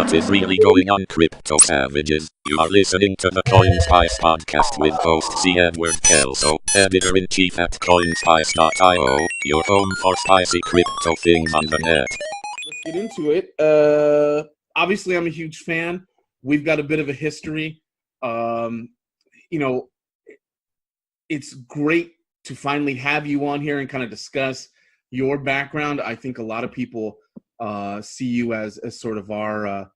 What is really going on, crypto savages? You are listening to the CoinSpice podcast with host C. Edward Kelso, editor-in-chief at CoinSpice.io, your home for spicy crypto things on the net. Let's get into it. Obviously, I'm a huge fan. We've got a bit of a history. It's great to finally have you on here and kind of discuss your background. I think a lot of people see you as sort of our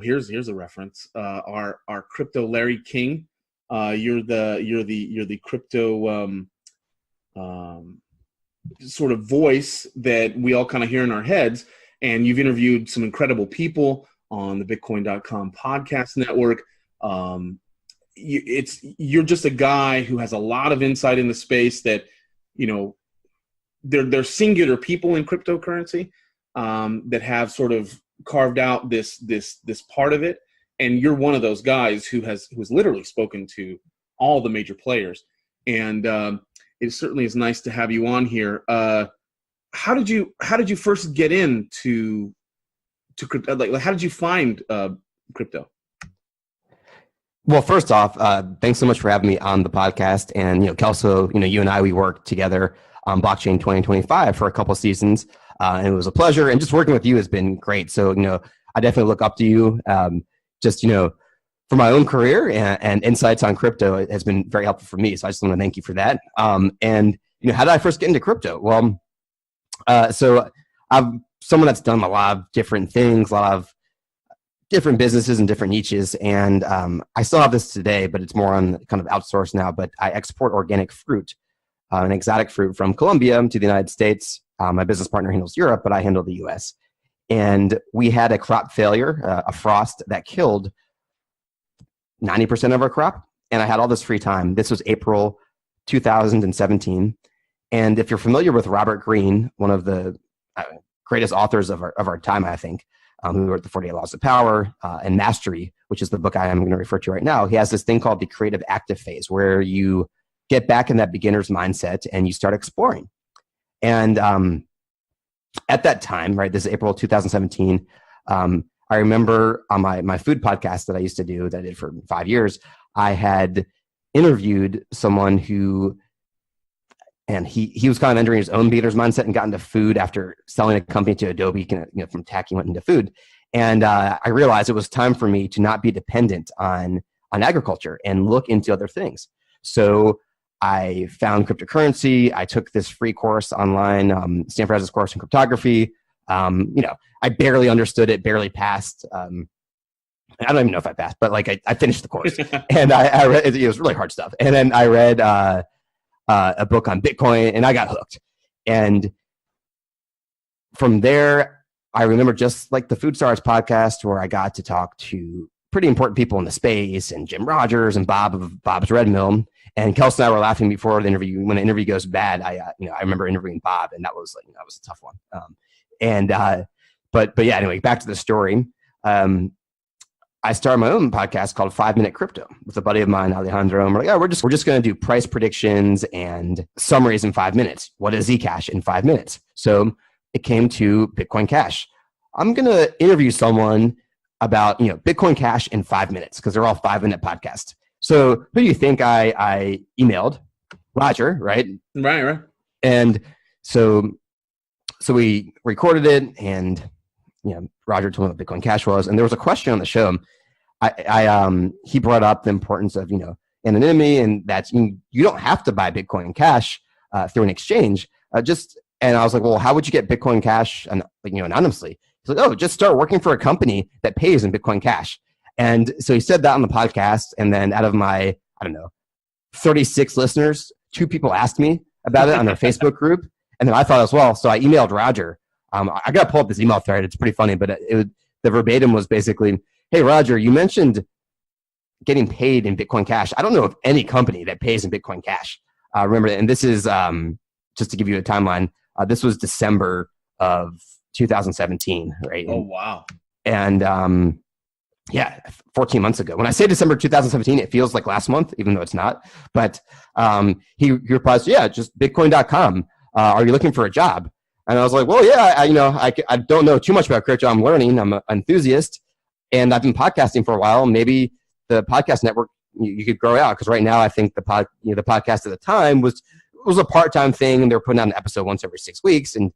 here's a reference, our crypto Larry King. You're the crypto sort of voice that we all kind of hear in our heads, and you've interviewed some incredible people on the Bitcoin.com podcast network. You're just a guy who has a lot of insight in the space that, they're singular people in cryptocurrency that have sort of carved out this part of it. And you're one of those guys who's literally spoken to all the major players. And it certainly is nice to have you on here. How did you first get into crypto? Like, how did you find crypto? Well, first off, thanks so much for having me on the podcast. And, Kelso, you and I, we worked together on Blockchain 2025 for a couple seasons. And it was a pleasure. And just working with you has been great. So, I definitely look up to you. For my own career and insights on crypto, it has been very helpful for me. So I just want to thank you for that. How did I first get into crypto? Well, so I'm someone that's done a lot of different things, a lot of different businesses and different niches. And I still have this today, but it's more on kind of outsourced now. But I export organic fruit, an exotic fruit from Colombia to the United States. My business partner handles Europe, but I handle the US. And we had a crop failure, a frost that killed 90% of our crop. And I had all this free time. This was April 2017. And if you're familiar with Robert Greene, one of the greatest authors of our time, I think, who wrote the 48 Laws of Power and Mastery, which is the book I am going to refer to right now, he has this thing called the creative active phase, where you get back in that beginner's mindset and you start exploring. And at that time, right, this is April 2017, I remember on my food podcast that I used to do, that I did for 5 years, I had interviewed someone who, and he was kind of entering his own beginner's mindset and got into food after selling a company to Adobe. From tech, he went into food. And I realized it was time for me to not be dependent on agriculture and look into other things. So I found cryptocurrency. I took this free course online. Stanford has this course in cryptography. I barely understood it, barely passed. I don't even know if I passed, but I finished the course. And I read, it was really hard stuff. And then I read a book on Bitcoin, and I got hooked. And from there, I remember just like the Food Stars podcast, where I got to talk to pretty important people in the space, and Jim Rogers and Bob of Bob's Red Mill. And Kelsey and I were laughing before the interview. When the interview goes bad, I remember interviewing Bob, and that was a tough one. But yeah, anyway, back to the story. I started my own podcast called 5 Minute Crypto with a buddy of mine, Alejandro. And we're like, we're just going to do price predictions and summaries in 5 minutes. What is Zcash in 5 minutes? So it came to Bitcoin Cash. I'm going to interview someone about, Bitcoin Cash in 5 minutes, because they're all 5 minute podcasts. So who do you think I emailed? Roger, right? Right. And so we recorded it, and Roger told me what Bitcoin Cash was, and there was a question on the show. He brought up the importance of anonymity, and that you don't have to buy Bitcoin Cash through an exchange. And I was like, well, how would you get Bitcoin Cash anonymously? He's like, just start working for a company that pays in Bitcoin Cash. And so he said that on the podcast, and then out of my 36 listeners, 2 people asked me about it on their Facebook group, and then I thought as well. So I emailed Roger. I got to pull up this email thread. It's pretty funny, but the verbatim was basically, hey, Roger, you mentioned getting paid in Bitcoin Cash. I don't know of any company that pays in Bitcoin Cash. Remember, and this is, just to give you a timeline, this was December of 2017, right? Oh, wow. And 14 months ago. When I say December 2017, it feels like last month, even though it's not. But he replies, just Bitcoin.com. Are you looking for a job? And I was like, well, yeah, I don't know too much about crypto. I'm learning. I'm an enthusiast. and I've been podcasting for a while. Maybe the podcast network you could grow out, because right now I think the podcast at the time was a part-time thing, and they're putting out an episode once every 6 weeks. And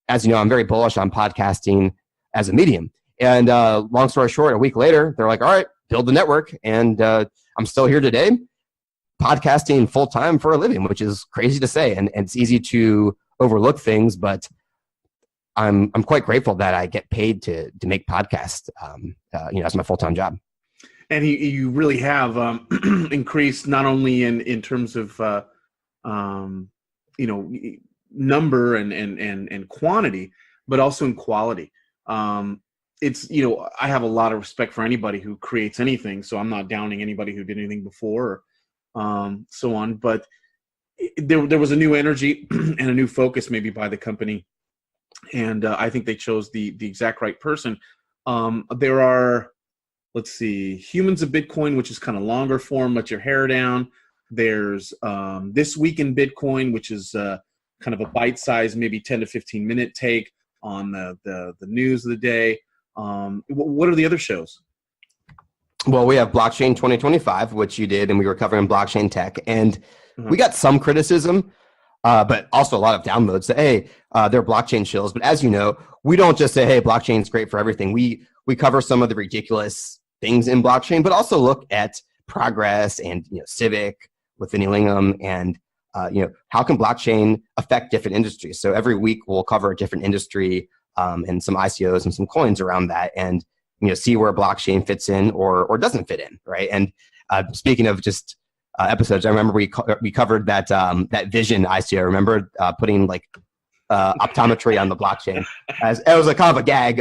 as you know, I'm very bullish on podcasting as a medium. And long story short, a week later, they're like, all right, build the network. And I'm still here today, podcasting full-time for a living, which is crazy to say. And it's easy to overlook things, but I'm quite grateful that I get paid to make podcasts, as my full-time job. And you really have increased not only in terms of number and quantity, but also in quality. It's, I have a lot of respect for anybody who creates anything, so I'm not downing anybody who did anything before, or so on. But there was a new energy and a new focus maybe by the company, and I think they chose the exact right person. There are, let's see, Humans of Bitcoin, which is kind of longer form, let your hair down. There's This Week in Bitcoin, which is kind of a bite-sized, maybe 10 to 15 minute take on the news of the day. What are the other shows? Well, we have Blockchain 2025, which you did, and we were covering blockchain tech. And we got some criticism, but also a lot of downloads that, hey, they're blockchain shills. But as you know, we don't just say, hey, blockchain is great for everything. We cover some of the ridiculous things in blockchain, but also look at progress and civic with Vinny Lingham, and how can blockchain affect different industries. So every week we'll cover a different industry and some ICOs and some coins around that, and see where blockchain fits in or doesn't fit in, right? And speaking of just episodes, I remember we covered that Vision ICO. Remember putting like optometry on the blockchain, as it was a kind of a gag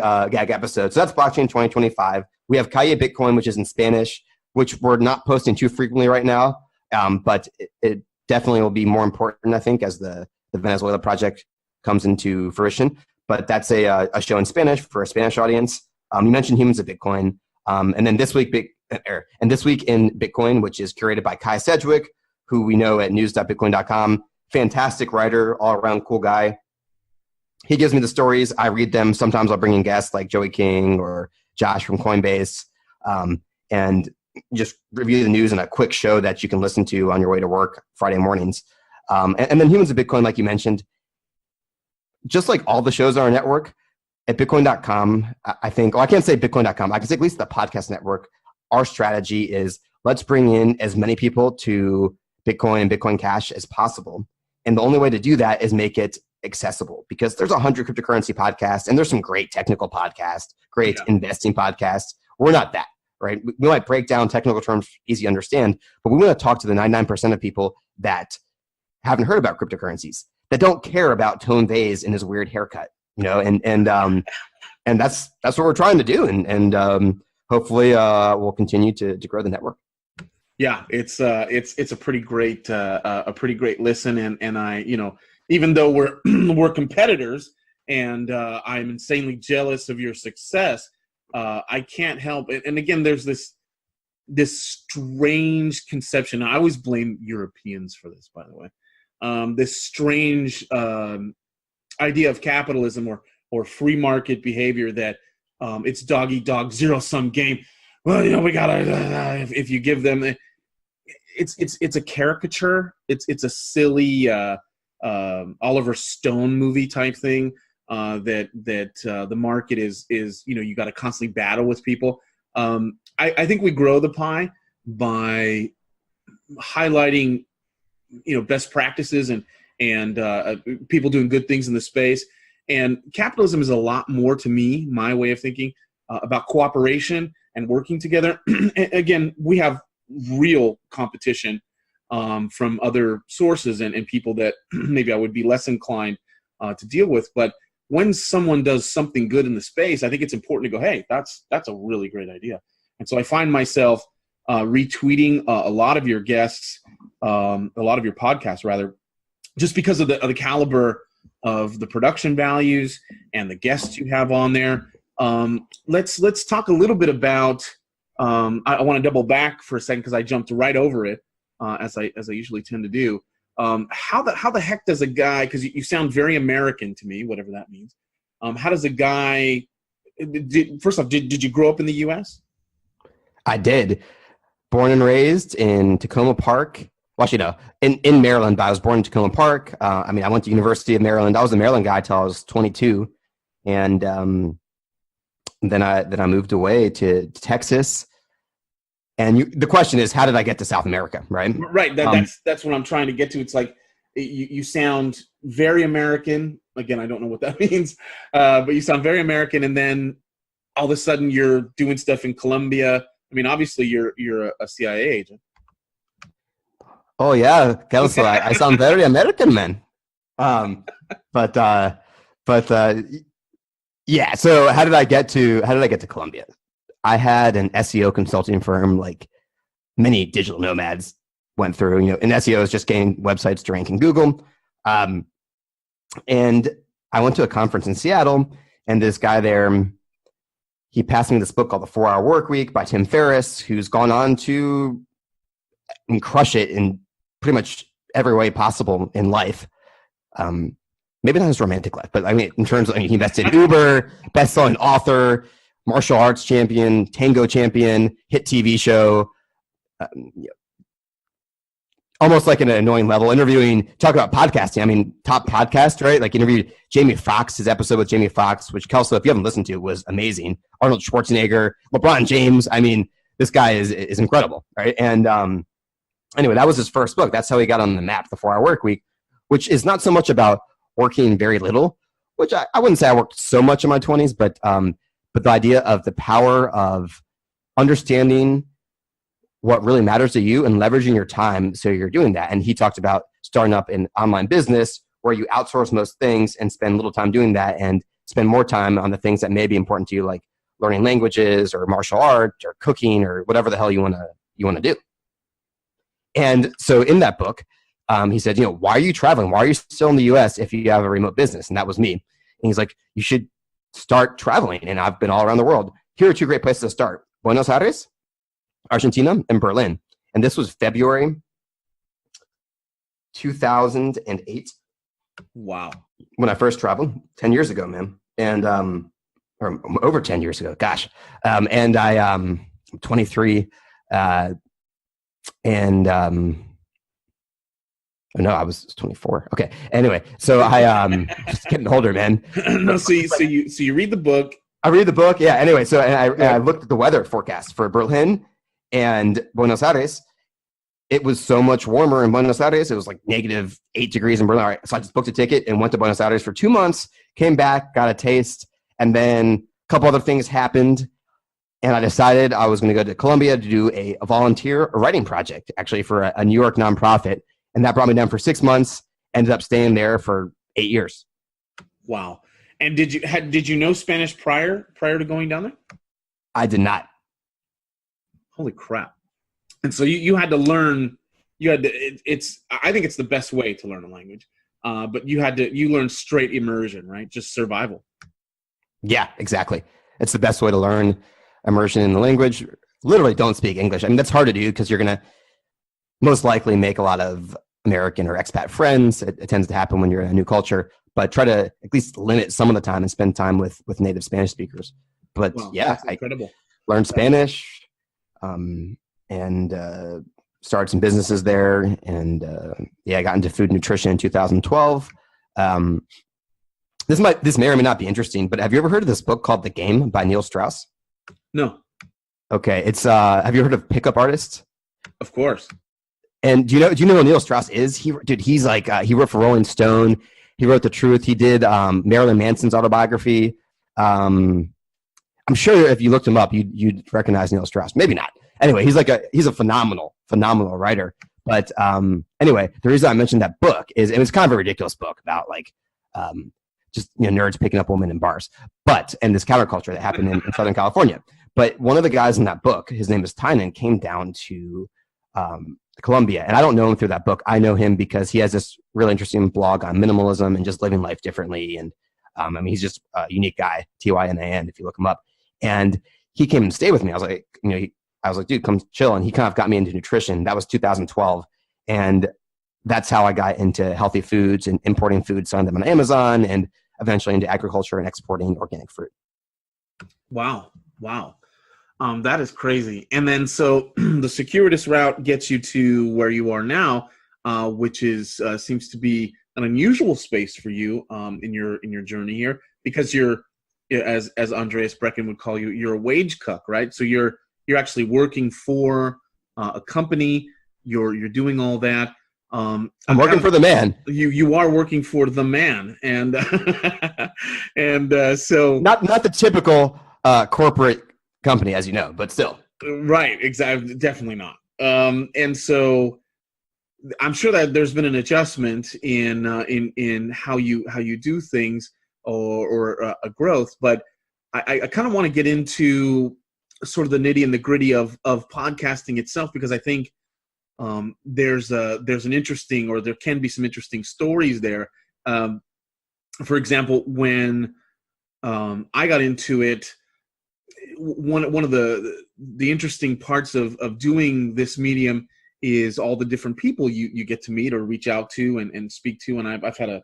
episode. So that's Blockchain 2025. We have Calle Bitcoin, which is in Spanish, which we're not posting too frequently right now, but it definitely will be more important, I think, as the Venezuela project comes into fruition. But that's a show in Spanish for a Spanish audience. You mentioned Humans of Bitcoin, and then this week in Bitcoin, which is curated by Kai Sedgwick, who we know at news.bitcoin.com. Fantastic writer, all around cool guy. He gives me the stories. I read them. Sometimes I'll bring in guests like Joey King or Josh from Coinbase, and just review the news in a quick show that you can listen to on your way to work Friday mornings. And then Humans of Bitcoin, like you mentioned, just like all the shows on our network, at Bitcoin.com, I think, I can't say Bitcoin.com, I can say at least the podcast network, our strategy is let's bring in as many people to Bitcoin and Bitcoin Cash as possible. And the only way to do that is make it accessible, because there's 100 cryptocurrency podcasts, and there's some great technical podcasts, great investing podcasts. We're not that, right? We might break down technical terms easy to understand, but we want to talk to the 99% of people that haven't heard about cryptocurrencies, that don't care about Tone Vays and his weird haircut, and that's what we're trying to do, and hopefully we'll continue to grow the network. Yeah, it's a pretty great listen, and I, even though we're competitors, and I'm insanely jealous of your success, I can't help it. And again, there's this strange conception. I always blame Europeans for this, by the way. This strange idea of capitalism or free market behavior that it's dog eat dog, zero sum game. Well, we gotta if you give them, it's a caricature. It's a silly Oliver Stone movie type thing that the market is you got to constantly battle with people. I think we grow the pie by highlighting best practices and people doing good things in the space. And capitalism is a lot more, to me, my way of thinking, about cooperation and working together. Again, we have real competition from other sources and people that maybe I would be less inclined to deal with. But when someone does something good in the space, I think it's important to go, hey, that's a really great idea. And so I find myself retweeting a lot of your guests, a lot of your podcasts, rather, just because of the caliber of the production values and the guests you have on there. Let's talk a little bit about. I want to double back for a second because I jumped right over it, as I usually tend to do. How the heck does a guy? Because you sound very American to me, whatever that means. How does a guy first off, did you grow up in the U.S.? I did. Born and raised in Tacoma Park. Well, actually, no, in Maryland, but I was born in Tacoma Park. I went to University of Maryland. I was a Maryland guy till I was 22. And then I moved away to Texas. And the question is, how did I get to South America, right? Right. That's what I'm trying to get to. It's like you sound very American. Again, I don't know what that means, but you sound very American. And then all of a sudden you're doing stuff in Colombia. I mean, obviously you're a CIA agent. Oh yeah, Kelso, I sound very American, man. But yeah. So how did I get to Colombia? I had an SEO consulting firm, like many digital nomads went through. And SEO is just getting websites to rank in Google. And I went to a conference in Seattle, and this guy there, he passed me this book called The 4-Hour Workweek by Tim Ferriss, who's gone on to crush it in pretty much every way possible in life. Maybe not his romantic life, but in terms of, he invested in Uber, best-selling author, martial arts champion, tango champion, hit TV show, almost like an annoying level, talk about podcasting. Top podcast, right? Like interviewed Jamie Foxx, his episode with Jamie Foxx, which Kelso, if you haven't listened to, was amazing. Arnold Schwarzenegger, LeBron James. This guy is incredible, right? And anyway, that was his first book. That's how he got on the map, The 4-Hour Workweek, which is not so much about working very little, which I wouldn't say I worked so much in my 20s, but the idea of the power of understanding what really matters to you and leveraging your time so you're doing that. And he talked about starting up an online business where you outsource most things and spend little time doing that and spend more time on the things that may be important to you, like learning languages or martial art or cooking or whatever the hell you want to do. And so in that book, he said, why are you traveling? Why are you still in the US if you have a remote business? And that was me. And he's like, you should start traveling. And I've been all around the world. Here are two great places to start: Buenos Aires, Argentina, and Berlin. And this was February 2008. Wow. When I first traveled 10 years ago, man. And, or over 10 years ago, gosh. And I'm 23. No, I was 24. Okay. Anyway, so I just getting older, man. No, so you read the book. I read the book. Yeah. Anyway, so I looked at the weather forecast for Berlin and Buenos Aires. It was so much warmer in Buenos Aires. It was like -8 degrees in Berlin. All right, so I just booked a ticket and went to Buenos Aires for 2 months, came back, got a taste, and then a couple other things happened. And I decided I was going to go to Colombia to do a volunteer writing project, actually for a New York nonprofit. And that brought me down for 6 months, ended up staying there for 8 years. Wow. And did you know Spanish prior to going down there? I did not. Holy crap. And so you had to learn, I think it's the best way to learn a language. But you learned straight immersion, right? Just survival. Yeah, exactly. It's the best way to learn immersion in the language. Literally don't speak English. That's hard to do because you're going to most likely make a lot of American or expat friends. It tends to happen when you're in a new culture, but try to at least limit some of the time and spend time with native Spanish speakers. But wow, yeah, incredible. I learned Spanish and started some businesses there. And I got into food nutrition in 2012. This may or may not be interesting, but have you ever heard of this book called The Game by Neil Strauss? No. Okay. It's have you heard of Pickup Artists? Of course. And do you know who Neil Strauss is? He's like he wrote for Rolling Stone. He wrote The Truth. He did Marilyn Manson's autobiography. I'm sure if you looked him up, you'd recognize Neil Strauss. Maybe not. Anyway, he's a phenomenal writer. But anyway, the reason I mentioned that book is it was kind of a ridiculous book about like just nerds picking up women in bars, and this counterculture that happened in Southern California. But one of the guys in that book, his name is Tynan, came down to Colombia, and I don't know him through that book. I know him because he has this really interesting blog on minimalism and just living life differently. And he's just a unique guy, Tynan, if you look him up. And he came and stayed with me. I was like, dude, come chill. And he kind of got me into nutrition. That was 2012, and that's how I got into healthy foods and importing food, selling them on Amazon, and eventually into agriculture and exporting organic fruit. Wow. Wow. That is crazy. And then so the circuitous route gets you to where you are now, which is seems to be an unusual space for you in your journey here, because you're, as Andreas Brecken would call you, you're a wage cuck, right? So you're actually working for a company. You're doing all that. I'm working for the man. You are working for the man, and and so not the typical corporate company, as you know, but still. Right, exactly, definitely not. And so I'm sure that there's been an adjustment in how you do things, or a growth. But I kind of want to get into sort of the nitty and the gritty of podcasting itself, because I think there's an interesting, or there can be some interesting stories there. For example, when I got into it, one of the interesting parts of doing this medium is all the different people you get to meet or reach out to and speak to. And I've had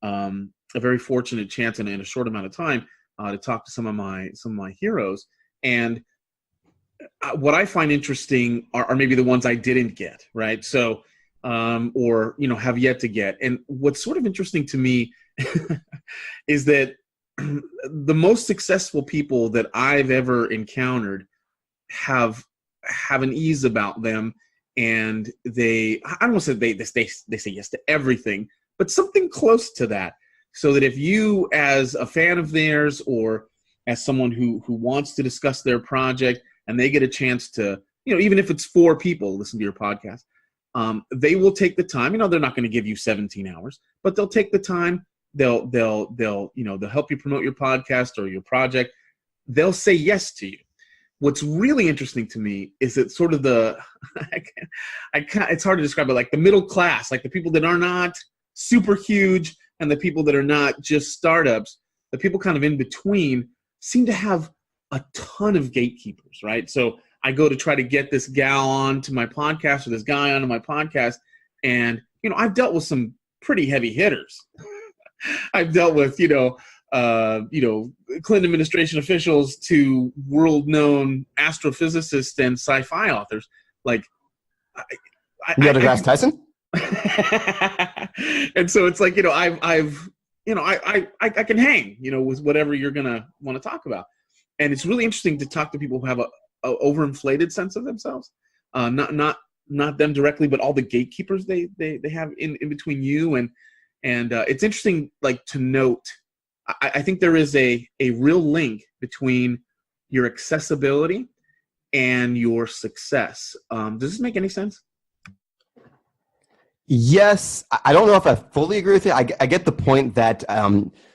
a very fortunate chance in a short amount of time to talk to some of my heroes. And what I find interesting are maybe the ones I didn't get, right? So, or have yet to get. And what's sort of interesting to me is that the most successful people that I've ever encountered have an ease about them, and I don't want to say they say yes to everything, but something close to that. So that if you, as a fan of theirs, or as someone who wants to discuss their project, and they get a chance to, even if it's 4 people listen to your podcast, they will take the time. They're not going to give you 17 hours, but they'll take the time. They'll help you promote your podcast or your project. They'll say yes to you. What's really interesting to me is that sort of it's hard to describe it, like the middle class, like the people that are not super huge and the people that are not just startups, the people kind of in between seem to have a ton of gatekeepers, right? So I go to try to get this gal on to my podcast, or this guy onto my podcast, and I've dealt with some pretty heavy hitters. I've dealt with Clinton administration officials to world-known astrophysicists and sci-fi authors. Like, Neil deGrasse Tyson. And so it's like I can hang with whatever you're gonna want to talk about. And it's really interesting to talk to people who have a overinflated sense of themselves, not them directly, but all the gatekeepers they have in between you and it's interesting, like, to note. I think there is a real link between your accessibility and your success. Does this make any sense? Yes, I don't know if I fully agree with it. I get the point that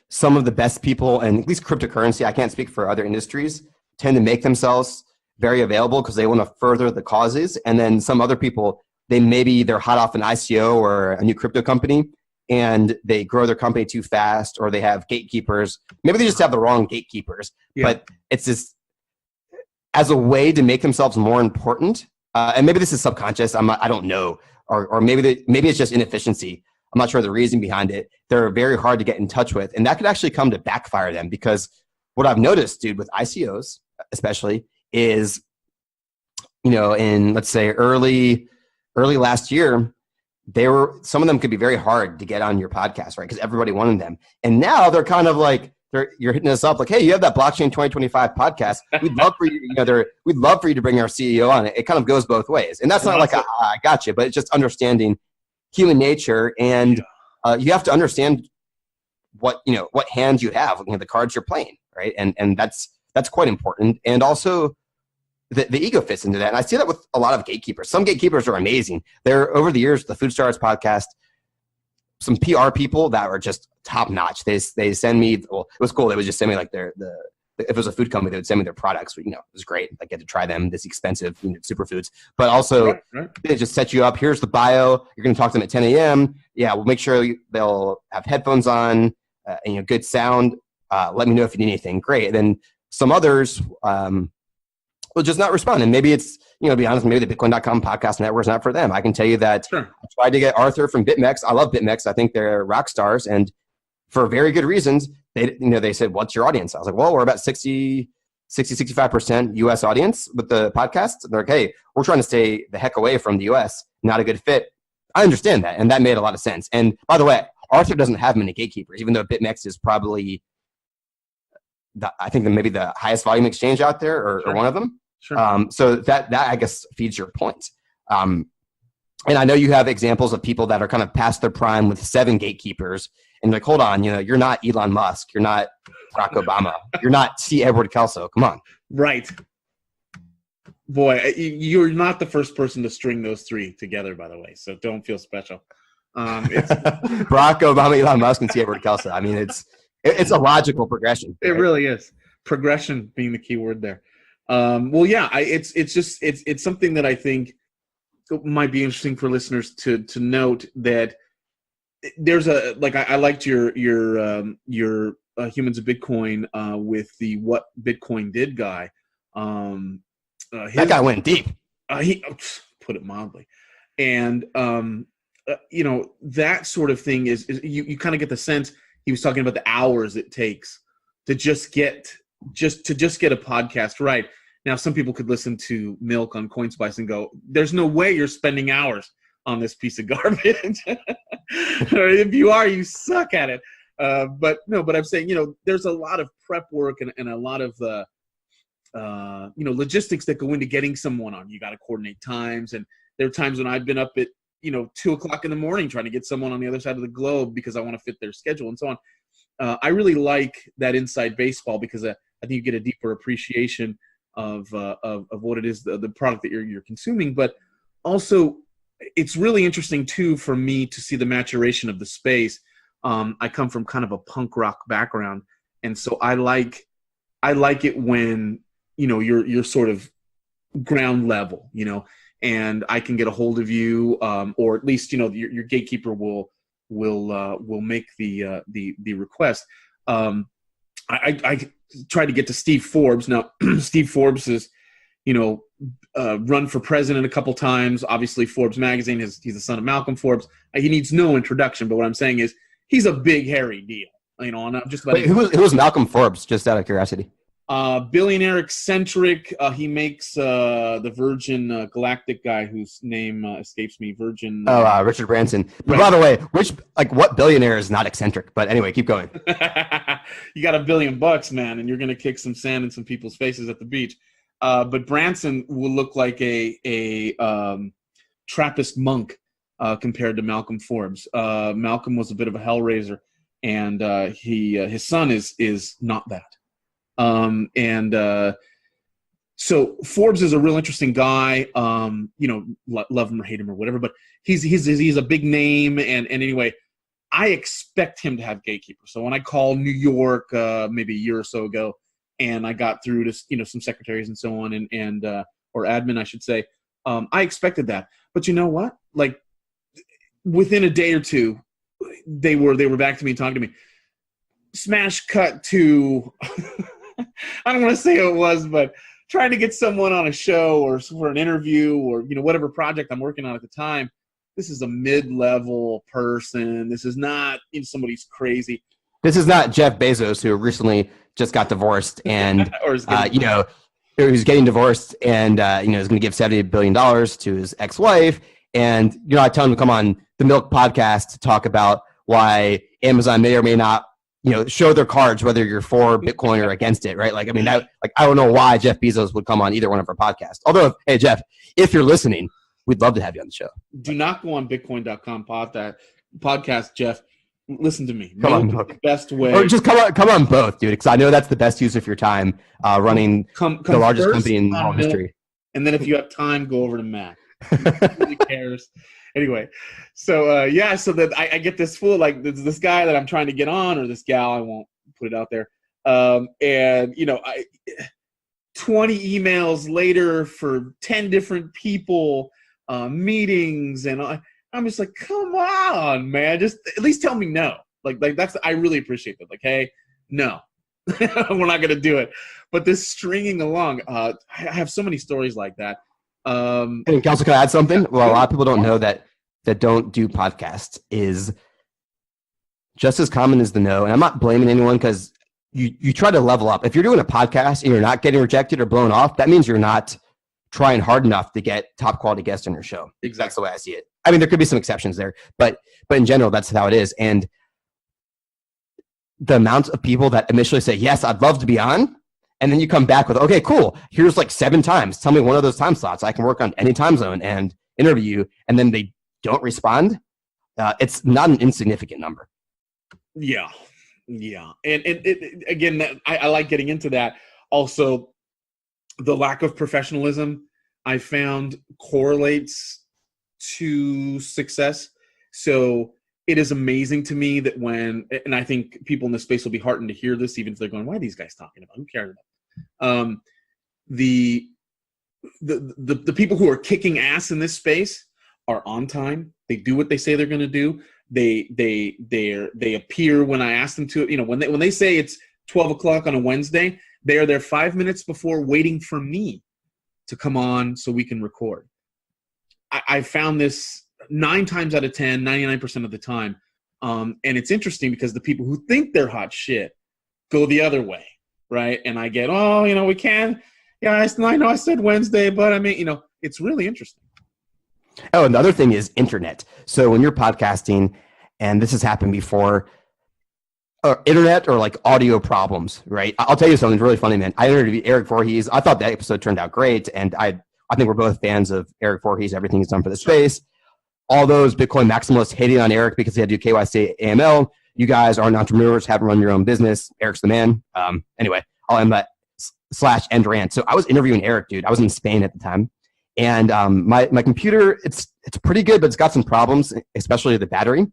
some of the best people, and at least cryptocurrency, I can't speak for other industries, tend to make themselves very available because they want to further the causes. And then some other people, they're hot off an ICO or a new crypto company, and they grow their company too fast, or they have gatekeepers. Maybe they just have the wrong gatekeepers. Yeah. But it's just as a way to make themselves more important. And maybe this is subconscious. I don't know. Or maybe it's just inefficiency. I'm not sure the reason behind it. They're very hard to get in touch with. And that could actually come to backfire them, because what I've noticed, dude, with ICOs especially, is, in, let's say, early last year, some of them could be very hard to get on your podcast, right? Because everybody wanted them. And now they're kind of like, you're hitting us up like, hey, you have that Blockchain 2025 podcast. We'd love for you, we'd love for you to bring our CEO on it. It kind of goes both ways. And that's not like, I got you, but it's just understanding human nature. And you have to understand what hands you have, the cards you're playing, right? And that's quite important. And also the ego fits into that. And I see that with a lot of gatekeepers. Some gatekeepers are amazing. Over the years, the Food Stars podcast, some PR people that were just top notch. They send me, well, it was cool. They would just send me like if it was a food company, they would send me their products. It was great. I get to try them, this expensive superfoods. But also, right. They just set you up. Here's the bio. You're going to talk to them at 10 a.m. Yeah, we'll make sure they'll have headphones on and good sound. Let me know if you need anything. Great. And then some others will just not respond. And maybe it's, to be honest, maybe the Bitcoin.com podcast network is not for them. I can tell you that sure. I tried to get Arthur from BitMEX. I love BitMEX. I think they're rock stars. And for very good reasons, they said, what's your audience? I was like, well, we're about 60 65% US audience with the podcast. They're like, hey, we're trying to stay the heck away from the US. Not a good fit. I understand that. And that made a lot of sense. And by the way, Arthur doesn't have many gatekeepers, even though BitMEX is probably, I think maybe the highest volume exchange out there or one of them. Sure. So that I guess feeds your point. And I know you have examples of people that are kind of past their prime with 7 gatekeepers. And like, hold on, you're not Elon Musk. You're not Barack Obama. You're not C. Edward Kelso. Come on. Right. Boy, you're not the first person to string those 3 together, by the way. So don't feel special. It's Barack Obama, Elon Musk, and C. Edward Kelso. I mean, it's a logical progression. Right? It really is. Progression being the key word there. Well, yeah, it's something that I think might be interesting for listeners to note, that there's I liked your Humans of Bitcoin with the What Bitcoin Did guy. That guy went deep. He put it mildly, and that sort of thing is you kind of get the sense he was talking about the hours it takes to just get a podcast right. Now, some people could listen to Milk on CoinSpice and go, there's no way you're spending hours on this piece of garbage. Or if you are, you suck at it. But I'm saying, there's a lot of prep work and a lot of, logistics that go into getting someone on. You got to coordinate times. And there are times when I've been up at, 2:00 in the morning trying to get someone on the other side of the globe because I want to fit their schedule and so on. I really like that inside baseball because I think you get a deeper appreciation of what it is, the product that you're consuming. But also, it's really interesting too for me to see the maturation of the space. I come from kind of a punk rock background, and so I like it when you're sort of ground level, and I can get a hold of you, or at least your gatekeeper will make the request. I tried to get to Steve Forbes. Now, Steve Forbes is, run for president a couple times. Obviously, Forbes magazine, he's the son of Malcolm Forbes. He needs no introduction, but what I'm saying is he's a big, hairy deal. And I'm just about Wait, who was Malcolm Forbes, just out of curiosity? Billionaire eccentric. He makes the Virgin Galactic guy whose name escapes me. Virgin. Richard Branson. But Right. by the way, what billionaire is not eccentric? But anyway, keep going. You got $1 billion, man, and you're going to kick some sand in some people's faces at the beach. But Branson will look like a Trappist monk compared to Malcolm Forbes. Malcolm was a bit of a hellraiser, and his son is not that. So Forbes is a real interesting guy. Love him or hate him or whatever, but he's a big name. And anyway, I expect him to have gatekeepers. So when I called New York, maybe a year or so ago, and I got through to, some secretaries and so on and or admin, I should say, I expected that. But you know what? Like within a day or two, they were back to me talking to me. Smash cut to, I don't want to say who it was, but trying to get someone on a show or for an interview or, whatever project I'm working on at the time. This is a mid-level person. This is not somebody's crazy. This is not Jeff Bezos, who recently just got divorced and, who's getting divorced and, is going to give $70 billion to his ex-wife. And, I tell him to come on the Milk podcast to talk about why Amazon may or may not, show their cards, whether you're for Bitcoin or against it, right? I don't know why Jeff Bezos would come on either one of our podcasts. Although, hey, Jeff, if you're listening, we'd love to have you on the show. Do not go on Bitcoin.com podcast, Jeff. Listen to me. Come on, the best way. Or just come on both, dude, because I know that's the best use of your time running the largest company in all history. And then if you have time, go over to Mac. Nobody cares. Anyway, so so that I get this fool, like this guy that I'm trying to get on, or this gal, I won't put it out there. 20 emails later for 10 different people, meetings, and I'm just like, come on, man, just at least tell me no. Like that's, I really appreciate that. Like, hey, no, we're not gonna do it. But this stringing along, I have so many stories like that. And Kelso, can I add something? Well, a lot of people don't know that don't do podcasts is just as common as the no. And I'm not blaming anyone because, you try to level up. If you're doing a podcast and you're not getting rejected or blown off, that means you're not trying hard enough to get top quality guests on your show. Exactly. That's the way I see it. I mean, there could be some exceptions there, but in general, that's how it is. And the amount of people that initially say, yes, I'd love to be on. And then you come back with, okay, cool. Here's like 7 times. Tell me one of those time slots. I can work on any time zone and interview you. And then they don't respond. It's not an insignificant number. Yeah. Yeah. And again, I like getting into that. Also, the lack of professionalism I found correlates to success. So it is amazing to me that and I think people in this space will be heartened to hear this, even if they're going, why are these guys talking about? Who cares about the people who are kicking ass in this space are on time. They do what they say they're going to do. They appear when I ask them to. When they say it's 12 o'clock on a Wednesday, they are there 5 minutes before, waiting for me to come on so we can record. I found this 9 times out of 10, 99% of the time. And it's interesting because the people who think they're hot shit go the other way, right? And I get, we can. Yeah, I know I said Wednesday, but I mean, it's really interesting. Oh, another thing is internet. So when you're podcasting, and this has happened before, internet or like audio problems, right? I'll tell you something really funny, man. I interviewed Eric Voorhees. I thought that episode turned out great. And I think we're both fans of Eric Voorhees, everything he's done for the space. All those Bitcoin maximalists hating on Eric because he had to do KYC AML. You guys are entrepreneurs, haven't run your own business. Eric's the man. Anyway, I'll end that /end rant. So I was interviewing Eric, dude. I was in Spain at the time. And my computer, it's pretty good, but it's got some problems, especially the battery.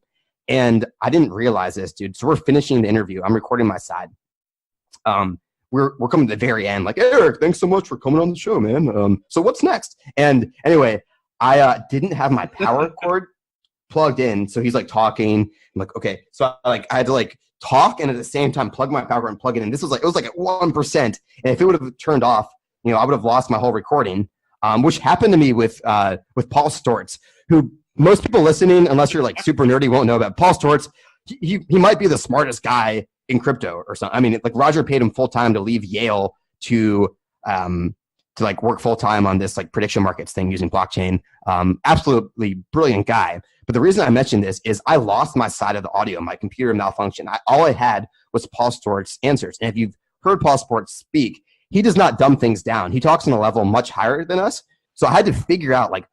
And I didn't realize this, dude. So we're finishing the interview. I'm recording my side. We're coming to the very end. Like, Eric, thanks so much for coming on the show, man. So what's next? And anyway, I didn't have my power cord plugged in. So he's like talking. I'm like, okay. So I had to like talk and at the same time plug my power and plug it in. It was like at 1%. And if it would have turned off, I would have lost my whole recording. Which happened to me with Paul Stortz, who most people listening, unless you're like super nerdy, won't know about. Paul Stortz, he might be the smartest guy in crypto or something. I mean, like Roger paid him full time to leave Yale to like work full time on this like prediction markets thing using blockchain. Absolutely brilliant guy. But the reason I mentioned this is I lost my side of the audio. My computer malfunctioned. All I had was Paul Stortz answers. And if you've heard Paul Stortz speak, he does not dumb things down. He talks on a level much higher than us. So I had to figure out like,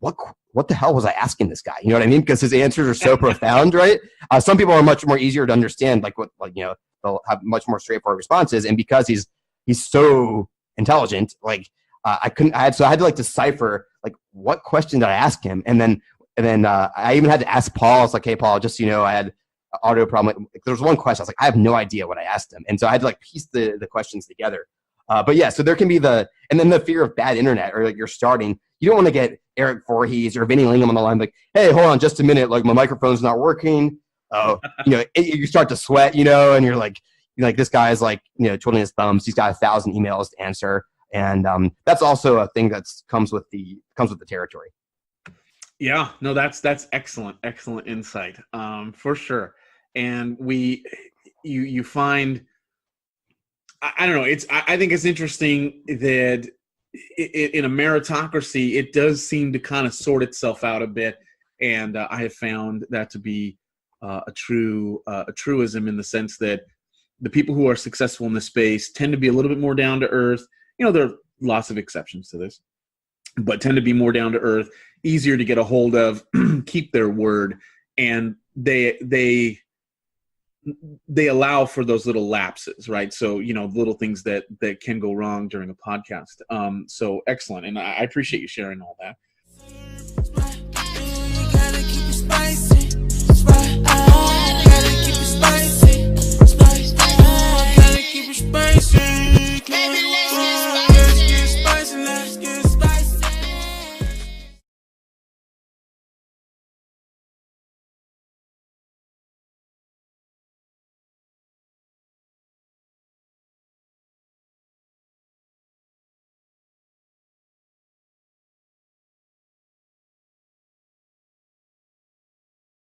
what the hell was I asking this guy? You know what I mean? Because his answers are so profound, right? Some people are much more easier to understand, they'll have much more straightforward responses. And because he's so intelligent, like I had to like decipher like what question did I ask him? And then I even had to ask Paul. I was like, hey, Paul, just I had an audio problem. Like, there was one question. I was like, I have no idea what I asked him. And so I had to like piece the questions together. But yeah, so there can be and then the fear of bad internet or like you're starting. You don't want to get Eric Voorhees or Vinny Lingham on the line like, hey, hold on just a minute. Like my microphone's not working. You start to sweat, and you're like this guy's like, twiddling his thumbs. He's got 1,000 emails to answer. And that's also a thing comes with the territory. Yeah, no, that's excellent insight, for sure. And you find, I don't know. I think it's interesting that in a meritocracy, it does seem to kind of sort itself out a bit, and I have found that to be a truism in the sense that the people who are successful in this space tend to be a little bit more down to earth. There are lots of exceptions to this, but tend to be more down to earth, easier to get a hold of, keep their word, and they allow for those little lapses, right? So, little things that can go wrong during a podcast. So excellent. And I appreciate you sharing all that.